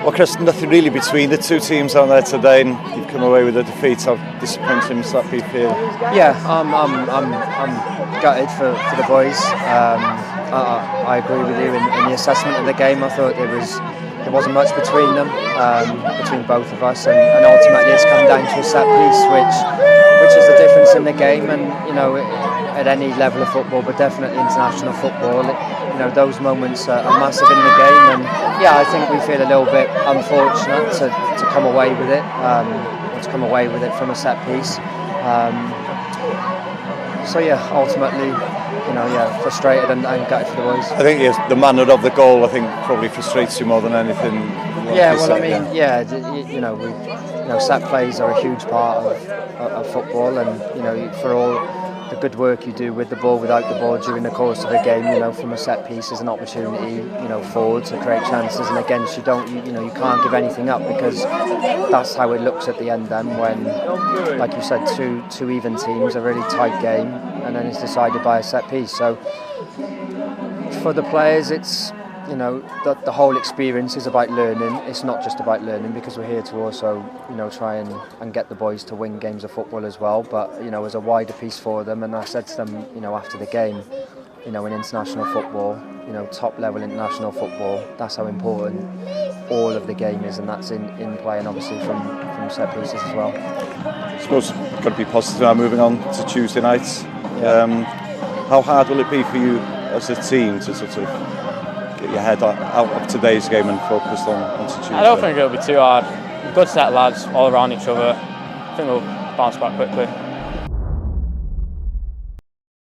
Well, Chris, nothing really between the two teams out there today, and you've come away with a defeat. How disappointing must that be for you? Yeah, I'm gutted for the boys. I agree with you in the assessment of the game. I thought there wasn't much between them, between both of us, and ultimately it's come down to a set piece, which is the difference in the game. And at any level of football, but definitely international football, those moments are massive in the game. And yeah, I think we feel a little bit unfortunate to come away with it, from a set piece. So yeah, ultimately, frustrated and gutted for the boys. I think the manner of the goal, I think, probably frustrates you more than anything. Set plays are a huge part of football, and for all the good work you do with the ball, without the ball during the course of the game, from a set piece is an opportunity, forward to create chances, and against you can't give anything up, because that's how it looks at the end then, when, like you said, two even teams, a really tight game, and then it's decided by a set piece. So for the players, it's the whole experience is about learning. It's not just about learning, because we're here to also try and get the boys to win games of football as well, but as a wider piece for them. And I said to them after the game, in international football, top level international football, that's how important all of the game is, and that's in play, and obviously from set pieces as well. I suppose you've got to be positive now, moving on to Tuesday nights. How hard will it be for you as a team to sort of get your head out of today's game and focus on Tuesday? I don't think it'll be too hard. Good set of lads all around each other. I think we'll bounce back quickly.